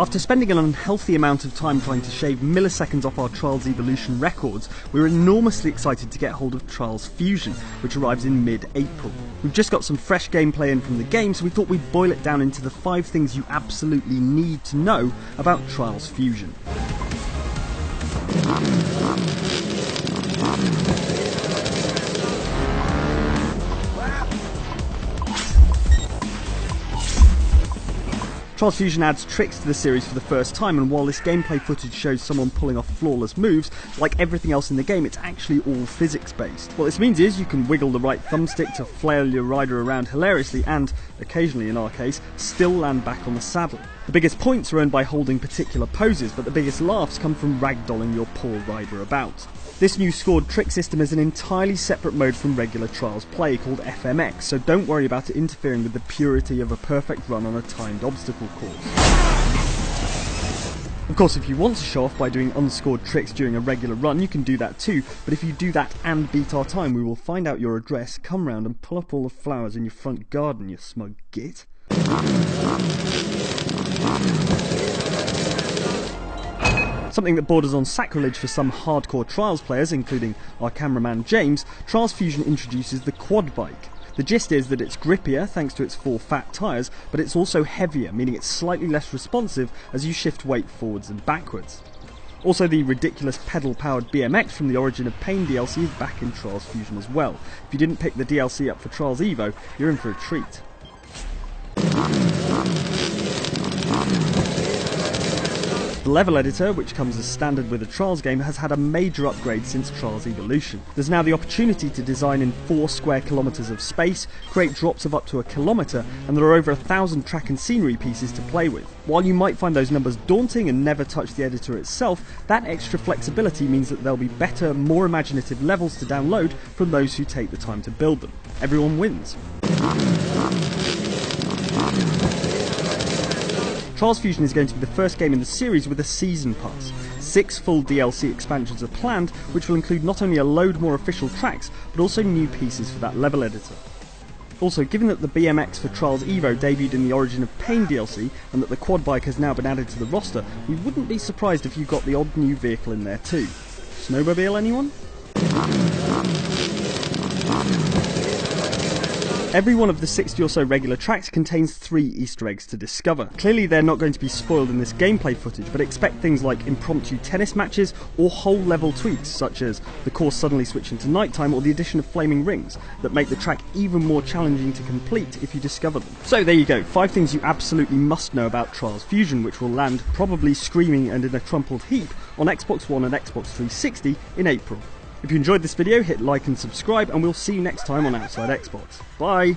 After spending an unhealthy amount of time trying to shave milliseconds off our Trials Evolution records, we were enormously excited to get hold of Trials Fusion, which arrives in mid-April. We've just got some fresh gameplay in from the game, so we thought we'd boil it down into the 5 things you absolutely need to know about Trials Fusion. Trials Fusion adds tricks to the series for the first time, and while this gameplay footage shows someone pulling off flawless moves, like everything else in the game, it's actually all physics based. What this means is you can wiggle the right thumbstick to flail your rider around hilariously and, occasionally in our case, still land back on the saddle. The biggest points are earned by holding particular poses, but the biggest laughs come from ragdolling your poor rider about. This new scored trick system is an entirely separate mode from regular Trials play called FMX, so don't worry about it interfering with the purity of a perfect run on a timed obstacle course. Of course, if you want to show off by doing unscored tricks during a regular run, you can do that too, but if you do that and beat our time, we will find out your address, come round and pull up all the flowers in your front garden, you smug git. Something that borders on sacrilege for some hardcore Trials players, including our cameraman James, Trials Fusion introduces the quad bike. The gist is that it's grippier thanks to its 4 fat tyres, but it's also heavier, meaning it's slightly less responsive as you shift weight forwards and backwards. Also, the ridiculous pedal-powered BMX from the Origin of Pain DLC is back in Trials Fusion as well. If you didn't pick the DLC up for Trials Evo, you're in for a treat. The level editor, which comes as standard with a Trials game, has had a major upgrade since Trials Evolution. There's now the opportunity to design in 4 square kilometres of space, create drops of up to 1 kilometre, and there are over 1,000 track and scenery pieces to play with. While you might find those numbers daunting and never touch the editor itself, that extra flexibility means that there'll be better, more imaginative levels to download from those who take the time to build them. Everyone wins. Trials Fusion is going to be the first game in the series with a Season Pass. 6 full DLC expansions are planned, which will include not only a load more official tracks, but also new pieces for that level editor. Also, given that the BMX for Trials Evo debuted in the Origin of Pain DLC, and that the quad bike has now been added to the roster, we wouldn't be surprised if you got the odd new vehicle in there too. Snowmobile, anyone? Every one of the 60 or so regular tracks contains 3 Easter eggs to discover. Clearly they're not going to be spoiled in this gameplay footage, but expect things like impromptu tennis matches or whole level tweaks, such as the course suddenly switching to nighttime or the addition of flaming rings, that make the track even more challenging to complete if you discover them. So there you go, 5 things you absolutely must know about Trials Fusion, which will land probably screaming and in a crumpled heap on Xbox One and Xbox 360 in April. If you enjoyed this video, hit like and subscribe, and we'll see you next time on Outside Xbox. Bye!